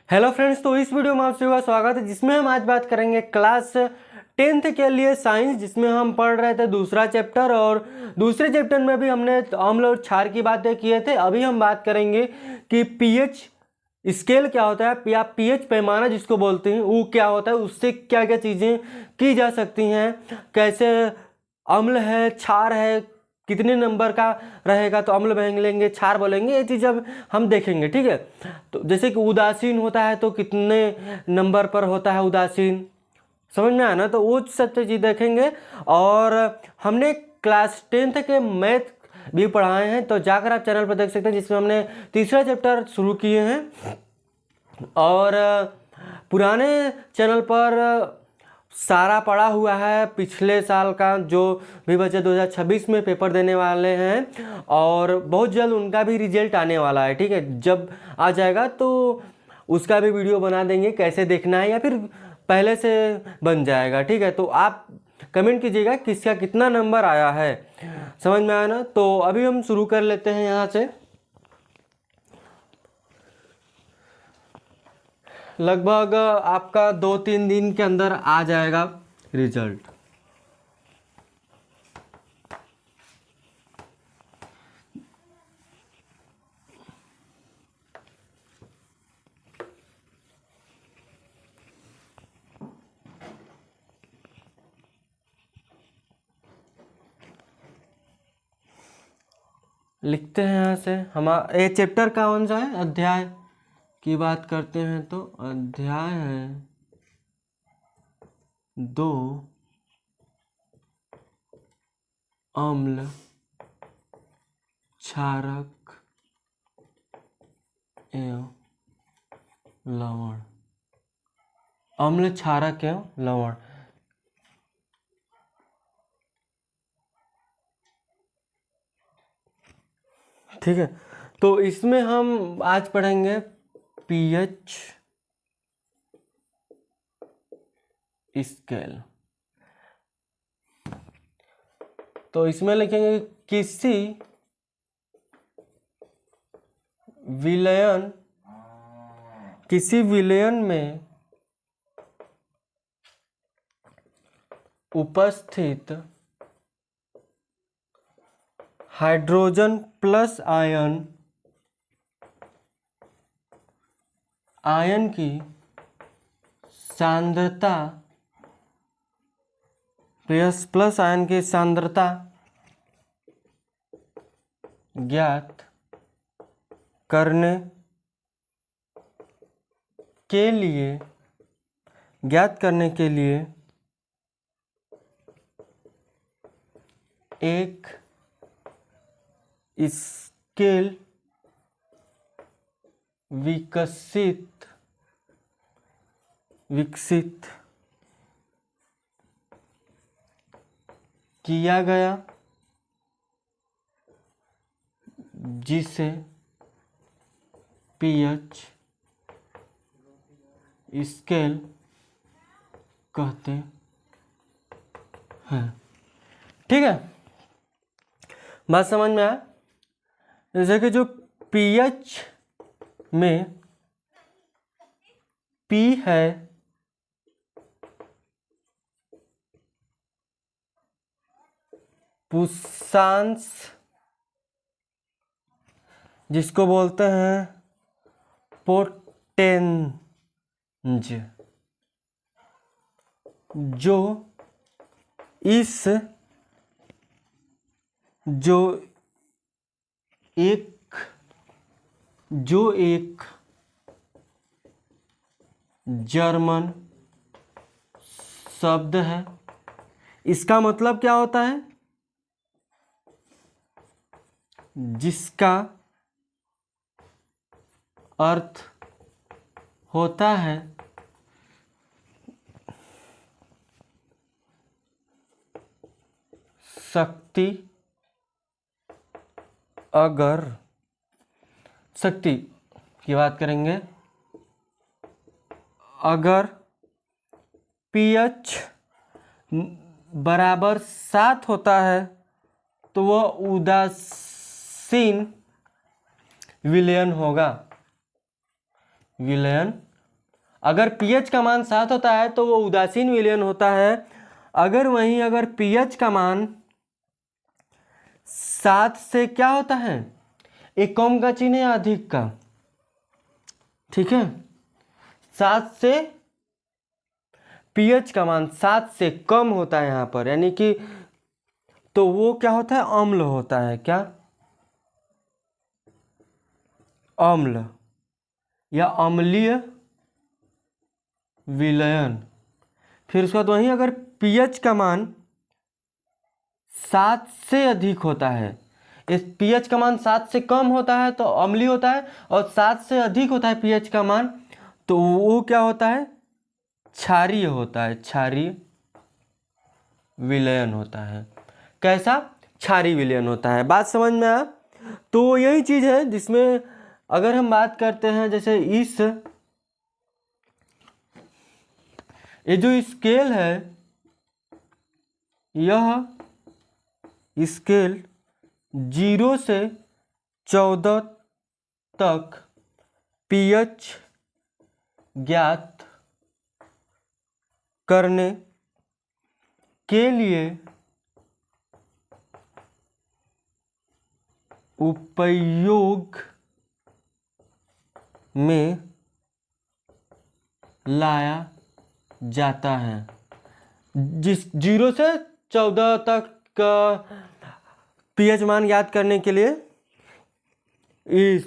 Hello friends, तो इस video में आप सभी का स्वागत है जिसमें हम आज बात करेंगे क्लास 10th के लिए साइंस, जिसमें हम पढ़ रहे थे दूसरा चैप्टर। और दूसरे चैप्टर में भी हमने अम्ल और क्षार की बातें किए थे। अभी हम बात करेंगे कि पीएच स्केल क्या होता है या पीएच पैमाना जिसको बोलते हैं वो क्या होता है, उससे क्या क्या चीज़ें की जा सकती हैं, कैसे अम्ल है क्षार है, कितने नंबर का रहेगा तो अम्ल बोलेंगे क्षार बोलेंगे, ये चीज़ अब हम देखेंगे। ठीक है, तो जैसे कि उदासीन होता है तो कितने नंबर पर होता है उदासीन, समझ में आया ना। तो वो सब चीज़ देखेंगे। और हमने क्लास 10th के मैथ भी पढ़ाए हैं, तो जाकर आप चैनल पर देख सकते हैं, जिसमें हमने तीसरा चैप्टर शुरू किए हैं। और पुराने चैनल पर सारा पड़ा हुआ है पिछले साल का, जो भी बच्चे 2026 में पेपर देने वाले हैं, और बहुत जल्द उनका भी रिजल्ट आने वाला है। ठीक है, जब आ जाएगा तो उसका भी वीडियो बना देंगे, कैसे देखना है, या फिर पहले से बन जाएगा। ठीक है, तो आप कमेंट कीजिएगा किसका कितना नंबर आया है, समझ में आया ना। तो अभी हम शुरू कर लेते हैं यहाँ से। लगभग आपका 2-3 दिन के अंदर आ जाएगा रिजल्ट। लिखते हैं यहाँ से। हमारा ये चैप्टर कौन सा है, अध्याय की बात करते हैं तो अध्याय है 2, अम्ल क्षारक एवं लवण। अम्ल क्षारक एवं लवण। ठीक है, तो इसमें हम आज पढ़ेंगे पीएच स्केल। तो इसमें लिखेंगे किसी विलयन में उपस्थित हाइड्रोजन प्लस आयन की सांद्रता प्लस आयन की सांद्रता ज्ञात करने के लिए एक स्केल विकसित किया गया, जिसे पीएच स्केल कहते हैं। ठीक है, बात समझ में आया। जैसे कि जो पीएच में पी है पुष्पांश, जिसको बोलते हैं पोटेंज, जो एक जर्मन शब्द है। इसका मतलब क्या होता है, जिसका अर्थ होता है शक्ति। अगर शक्ति की बात करेंगे, अगर पीएच बराबर 7 होता है तो वह उदासीन विलयन होगा। विलयन अगर pH का मान 7 होता है तो वो उदासीन विलयन होता है। अगर pH का मान 7 से क्या होता है, एक कम का चिन्ह या अधिक का, ठीक है। 7 से pH का मान 7 से कम होता है यहाँ पर, यानी कि तो वो क्या होता है, अम्ल होता है। क्या, अम्ल या अम्लीय विलयन। फिर उसके बाद वहीं अगर pH का मान 7 से अधिक होता है, इस pH का मान 7 से कम होता है तो अम्लीय होता है, और 7 से अधिक होता है pH का मान तो वो क्या होता है, क्षारीय होता है, क्षारीय विलयन होता है। कैसा, क्षारीय विलयन होता है। बात समझ में आया। तो यही चीज़ है जिसमें अगर हम बात करते हैं, जैसे इस ये जो स्केल है, यह स्केल 0 से 14 तक pH ज्ञात करने के लिए उपयोग में लाया जाता है। जिस 0 से 14 तक का pH मान ज्ञात करने के लिए इस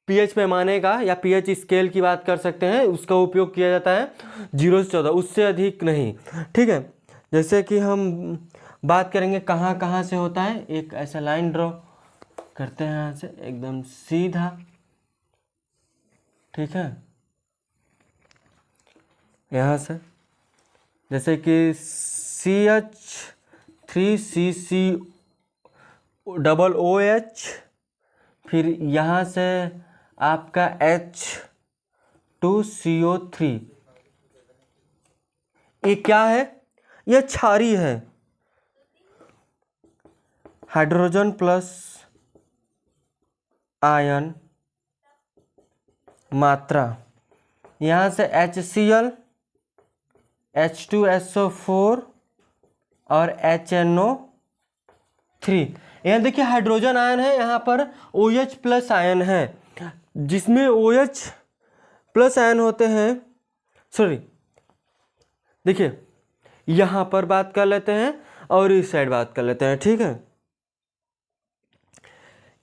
pH पैमाने का या pH स्केल की बात कर सकते हैं, उसका उपयोग किया जाता है 0 से 14, उससे अधिक नहीं, ठीक है। जैसे कि हम बात करेंगे कहाँ कहाँ से होता है, एक ऐसा लाइन ड्रॉ करते हैं यहाँ से एकदम सीधा, ठीक है। यहाँ से जैसे कि CH3CCOOH, फिर यहाँ से आपका H2CO3, ये क्या है, यह क्षारीय है, हाइड्रोजन प्लस आयन मात्रा। यहाँ से HCl, H2SO4 और HNO3। यहाँ देखिए हाइड्रोजन आयन है, यहाँ पर OH प्लस आयन है, जिसमें OH प्लस आयन होते हैं, सॉरी देखिए यहाँ पर बात कर लेते हैं और इस साइड बात कर लेते हैं, ठीक है।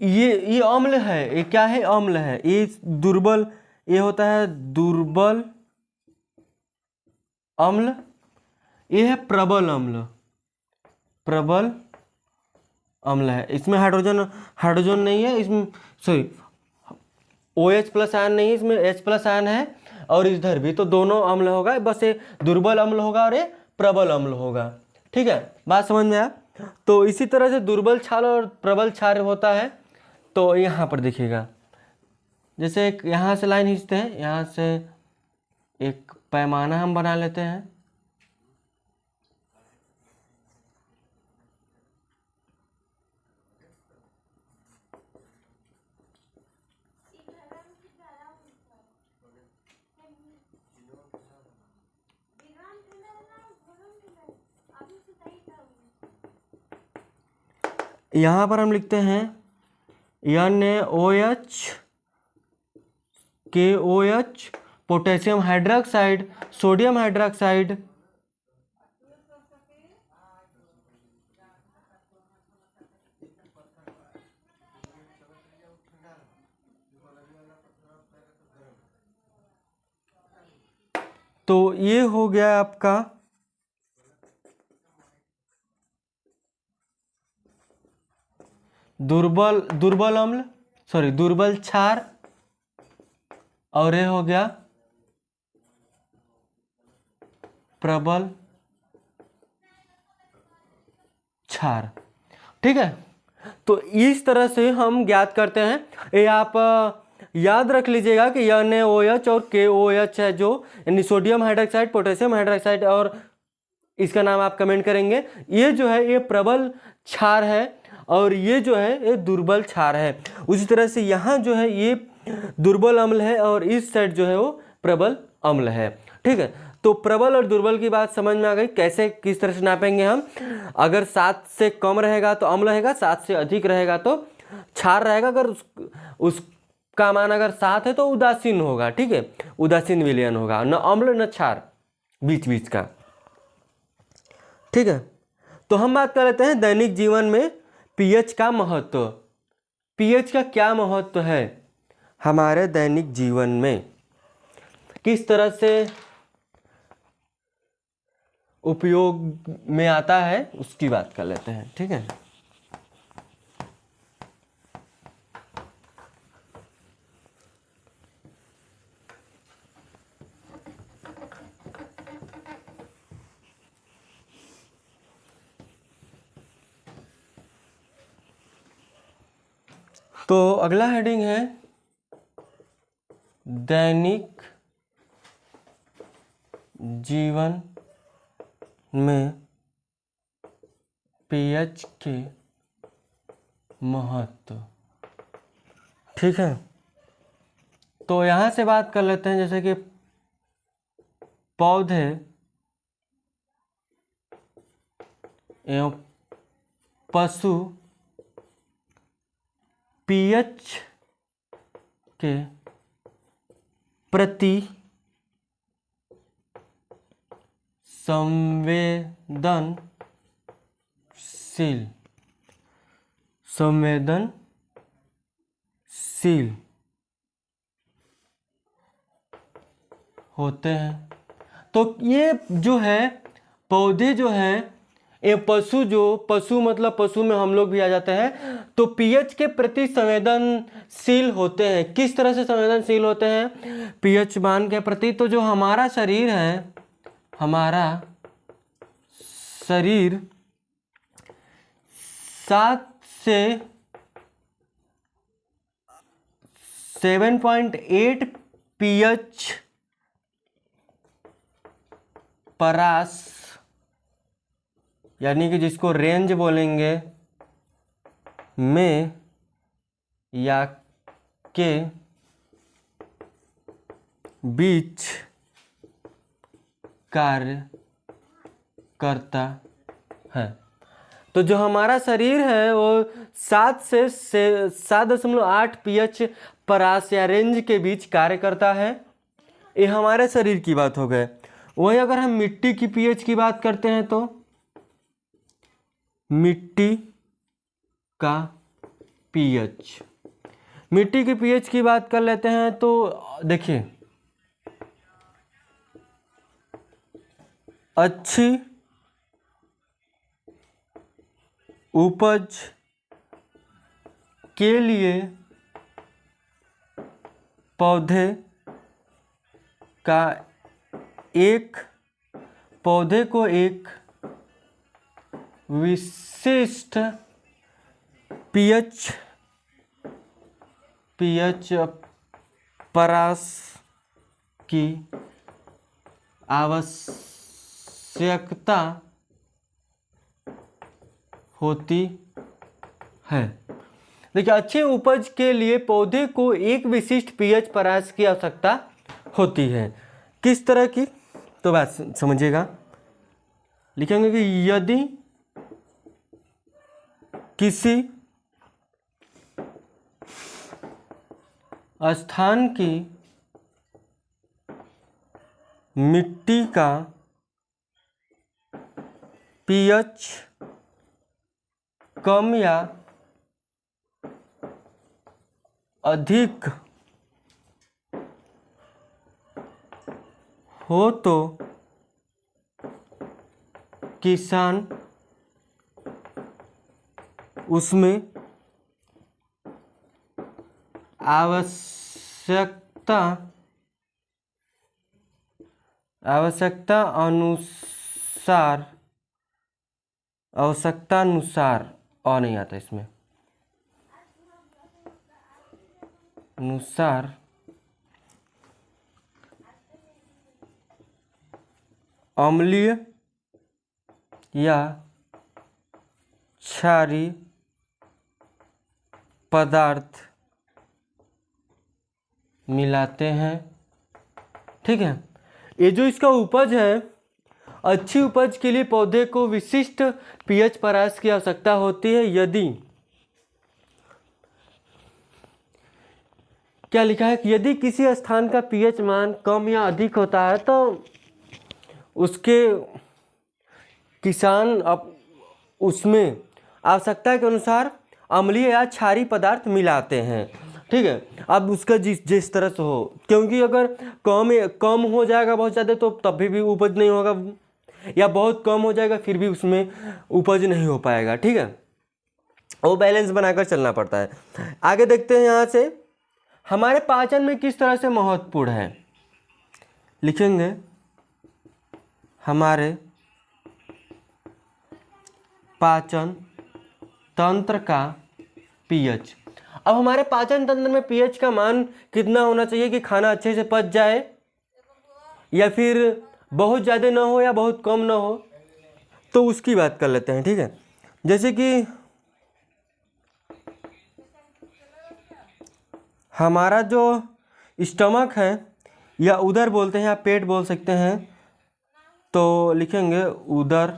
ये अम्ल है, ये क्या है, अम्ल है। ये दुर्बल, ये होता है दुर्बल अम्ल, ये है प्रबल अम्ल, प्रबल अम्ल है। इसमें हाइड्रोजन नहीं है, इसमें सॉरी OH प्लस आयन नहीं है, इसमें H प्लस आयन है, और इधर भी, तो दोनों अम्ल होगा, बस ये दुर्बल अम्ल होगा और ये प्रबल अम्ल होगा, ठीक है। बात समझ में आया। तो इसी तरह से दुर्बल क्षार और प्रबल क्षार होता है। तो यहाँ पर देखिएगा, जैसे एक यहाँ से लाइन खींचते हैं, यहाँ से एक पैमाना हम बना लेते हैं, यहाँ पर हम लिखते हैं NaOH KOH, potassium hydroxide, sodium hydroxide, तो ये हो गया आपका दुर्बल अम्ल, सॉरी दुर्बल क्षार, और ये हो गया प्रबल क्षार, ठीक है। तो इस तरह से हम ज्ञात करते हैं। ये आप याद रख लीजिएगा कि NaOH और KOH है, जो यानी सोडियम हाइड्रोक्साइड, पोटेशियम हाइड्रोक्साइड, और इसका नाम आप कमेंट करेंगे। ये जो है ये प्रबल क्षार है, और ये जो है ये दुर्बल क्षार है। उसी तरह से यहाँ जो है ये दुर्बल अम्ल है, और इस साइड जो है वो प्रबल अम्ल है। ठीक है, तो प्रबल और दुर्बल की बात समझ में आ गई। कैसे किस तरह से नापेंगे हम? अगर 7 से कम रहेगा तो अम्ल रहेगा, 7 से अधिक रहेगा तो क्षार रहेगा। अगर उसका मान अगर 7 है तो उदासीन होगा। ठीक है, उदासीन विलयन होगा, न अम्ल न क्षार, बीच बीच का। ठीक है, तो हम बात कर लेते हैं दैनिक जीवन में पीएच का महत्व। पीएच का क्या महत्व है हमारे दैनिक जीवन में, किस तरह से उपयोग में आता है, उसकी बात कर लेते हैं। ठीक है, तो अगला हेडिंग है दैनिक जीवन में पीएच के महत्व। ठीक है, तो यहाँ से बात कर लेते हैं जैसे कि पौधे एवं पशु पीएच के प्रति संवेदनशील होते हैं। तो ये जो है पौधे जो हैं, ये पशु मतलब पशु में हम लोग भी आ जाते हैं, तो पीएच के प्रति संवेदनशील होते हैं। किस तरह से संवेदनशील होते हैं पीएच मान के प्रति? तो जो हमारा शरीर है, हमारा शरीर 7 से 7.8 पीएच परास, यानी कि जिसको रेंज बोलेंगे, में या के बीच कार्य करता है। तो जो हमारा शरीर है वो 7 से 7.8 पीएच परास या रेंज के बीच कार्य करता है। ये हमारे शरीर की बात हो गए। वही अगर हम मिट्टी की पीएच की बात करते हैं तो मिट्टी का पीएच, मिट्टी की पीएच की बात कर लेते हैं तो देखिए, अच्छी उपज के लिए पौधे को एक विशिष्ट पीएच परास की आवश्यकता होती है। देखिए, अच्छे उपज के लिए पौधे को एक विशिष्ट पीएच परास की आवश्यकता होती है। किस तरह की? तो बात समझिएगा। लिखेंगे कि यदि किसी स्थान की मिट्टी का पीएच कम या अधिक हो तो किसान उसमें आवश्यकता अनुसार और नहीं आता इसमें, अनुसार अम्लीय या क्षारीय पदार्थ मिलाते हैं। ठीक है, ये जो इसका उपज है, अच्छी उपज के लिए पौधे को विशिष्ट पीएच प्रयास की आवश्यकता होती है। यदि क्या लिखा है कि यदि किसी स्थान का पीएच मान कम या अधिक होता है तो उसके किसान अब उसमें आवश्यकता के अनुसार अम्लीय या क्षारीय पदार्थ मिलाते हैं। ठीक है, अब उसका जिस तरह से हो, क्योंकि अगर कम हो जाएगा बहुत ज़्यादा तो तभी भी उपज नहीं होगा, या बहुत कम हो जाएगा फिर भी उसमें उपज नहीं हो पाएगा। ठीक है, वो बैलेंस बनाकर चलना पड़ता है। आगे देखते हैं यहाँ से हमारे पाचन में किस तरह से महत्वपूर्ण है। लिखेंगे हमारे पाचन तंत्र का पीएच। अब हमारे पाचन तंत्र में पीएच का मान कितना होना चाहिए कि खाना अच्छे से पच जाए, या फिर बहुत ज़्यादा ना हो या बहुत कम ना हो, तो उसकी बात कर लेते हैं। ठीक है, जैसे कि हमारा जो स्टमक है या उदर बोलते हैं या पेट बोल सकते हैं, तो लिखेंगे उदर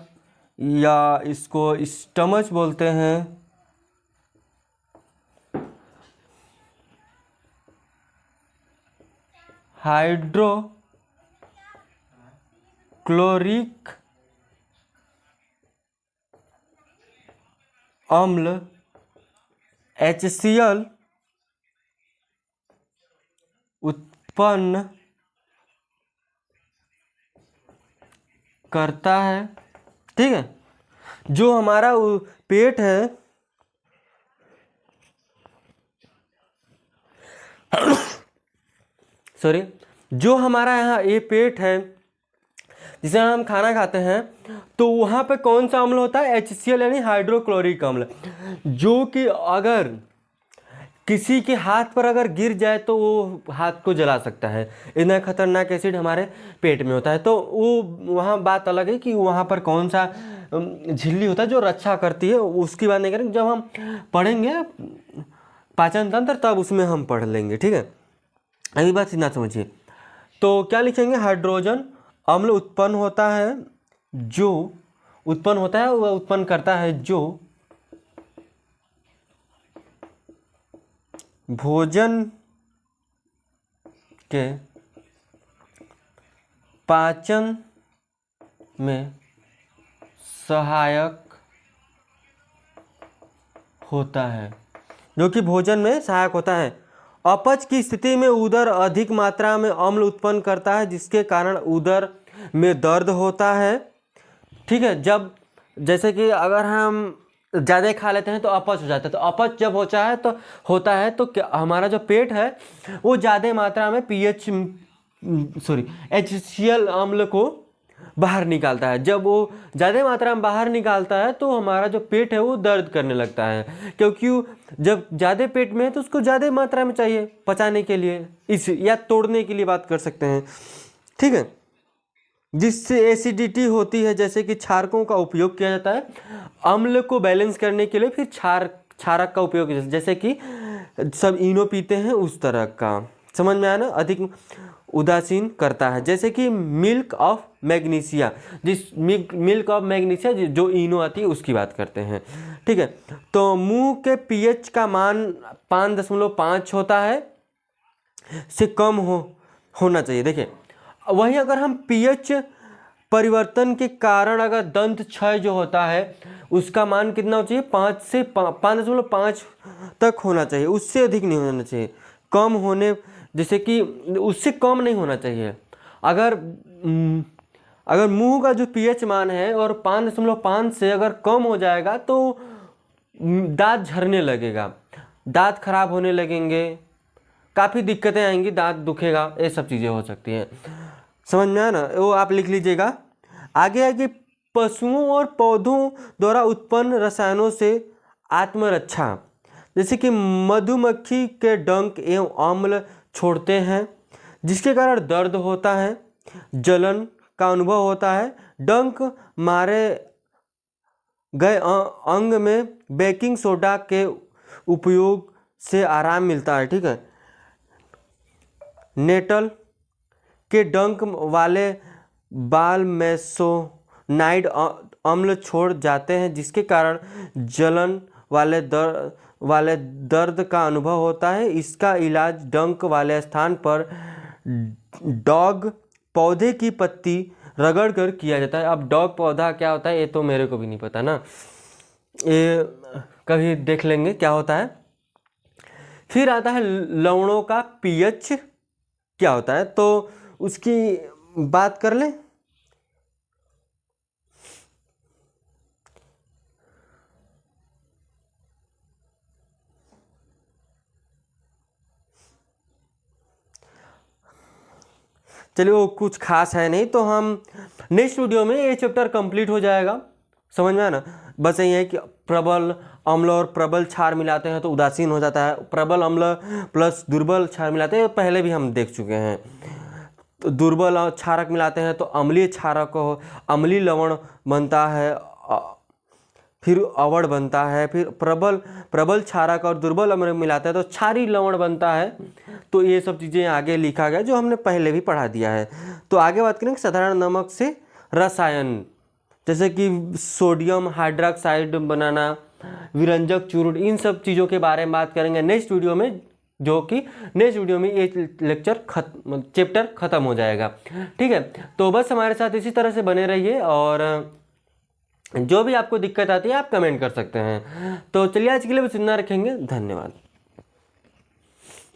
या इसको स्टमच बोलते हैं। हाइड्रोक्लोरिक अम्ल HCl उत्पन्न करता है। ठीक है, जो हमारा पेट है सॉरी, जो हमारा यहाँ ये पेट है जिसे हम खाना खाते हैं, तो वहाँ पे कौन सा अम्ल होता है? HCl यानी हाइड्रोक्लोरिक अम्ल, जो कि अगर किसी के हाथ पर अगर गिर जाए तो वो हाथ को जला सकता है। इतना खतरनाक एसिड हमारे पेट में होता है। तो वो वहाँ बात अलग है कि वहाँ पर कौन सा झिल्ली होता है जो रक्षा करती है, उसकी बात नहीं करेंगे। जब हम पढ़ेंगे पाचन तंत्र तब उसमें हम पढ़ लेंगे। ठीक है, अभी बात इतना समझिए। तो क्या लिखेंगे? हाइड्रोजन अम्ल उत्पन्न होता है, जो उत्पन्न होता है वह उत्पन्न करता है जो भोजन के पाचन में सहायक होता है, जो कि भोजन में सहायक होता है। अपच की स्थिति में उदर अधिक मात्रा में अम्ल उत्पन्न करता है, जिसके कारण उदर में दर्द होता है। ठीक है, जब जैसे कि अगर हम ज़्यादा खा लेते हैं तो अपच हो जाता है। तो अपच जब होता है तो हमारा जो पेट है वो ज़्यादा मात्रा में HCl अम्ल को बाहर निकालता है। जब वो ज़्यादा मात्रा में बाहर निकालता है तो हमारा जो पेट है वो दर्द करने लगता है, क्योंकि जब ज़्यादा पेट में है तो उसको ज़्यादा मात्रा में चाहिए पचाने के लिए, या तोड़ने के लिए बात कर सकते हैं। ठीक है, जिससे एसिडिटी होती है, जैसे कि क्षारकों का उपयोग किया जाता है अम्ल को बैलेंस करने के लिए। फिर क्षारक का उपयोग जैसे कि सब इनो पीते हैं उस तरह का, समझ में आया ना, अधिक उदासीन करता है। जैसे कि मिल्क ऑफ मैग्नीशिया, जो इनो आती है उसकी बात करते हैं। ठीक है, तो मुंह के पीएच का मान 5.5 होता है, से कम होना चाहिए। देखिए, वहीं अगर हम पीएच परिवर्तन के कारण अगर दंत क्षय जो होता है उसका मान कितना होना चाहिए? 5 से 5.5 तक होना चाहिए, उससे अधिक नहीं होना चाहिए। कम होने, जैसे कि उससे कम नहीं होना चाहिए। अगर मुंह का जो पीएच मान है और 5.5 से अगर कम हो जाएगा तो दांत झरने लगेगा, दांत खराब होने लगेंगे, काफ़ी दिक्कतें आएंगी, दांत दुखेगा, ये सब चीज़ें हो सकती हैं। समझ में आया ना? वो आप लिख लीजिएगा। आगे पशुओं और पौधों द्वारा उत्पन्न रसायनों से आत्मरक्षा, जैसे कि मधुमक्खी के डंक एवं अम्ल छोड़ते हैं, जिसके कारण दर्द होता है, जलन का अनुभव होता है। डंक मारे गए अंग में बेकिंग सोडा के उपयोग से आराम मिलता है। ठीक है, नेटल के डंक वाले बाल मेसोनाइड अम्ल छोड़ जाते हैं, जिसके कारण जलन वाले दर्द का अनुभव होता है। इसका इलाज डंक वाले स्थान पर डॉग पौधे की पत्ती रगड़ कर किया जाता है। अब डॉग पौधा क्या होता है ये तो मेरे को भी नहीं पता ना, ये कभी देख लेंगे क्या होता है। फिर आता है लवणों का पीएच क्या होता है, तो उसकी बात कर लें। चलिए वो कुछ खास है नहीं, तो हम नेक्स्ट वीडियो में ये चैप्टर कंप्लीट हो जाएगा। समझ में आया ना। बस यही है कि प्रबल अम्ल और प्रबल क्षार मिलाते हैं तो उदासीन हो जाता है। प्रबल अम्ल प्लस दुर्बल क्षार मिलाते हैं, पहले भी हम देख चुके हैं। तो दुर्बल क्षारक मिलाते हैं तो अम्लीय क्षारक अम्लीय लवण बनता है, फिर अवड़ बनता है। फिर प्रबल क्षारक और दुर्बल अम्ल मिलाते हैं तो क्षारीय लवण बनता है। तो ये सब चीज़ें आगे लिखा गया जो हमने पहले भी पढ़ा दिया है। तो आगे बात करेंगे साधारण नमक से रसायन, जैसे कि सोडियम हाइड्रोक्साइड बनाना, विरंजक चूर्ण, इन सब चीज़ों के बारे में बात करेंगे नेक्स्ट वीडियो में, जो कि नेक्स्ट वीडियो में ये लेक्चर चैप्टर खत्म हो जाएगा। ठीक है, तो बस हमारे साथ इसी तरह से बने रहिए, और जो भी आपको दिक्कत आती है आप कमेंट कर सकते हैं। तो चलिए आज के लिए बस इतना रखेंगे। धन्यवाद।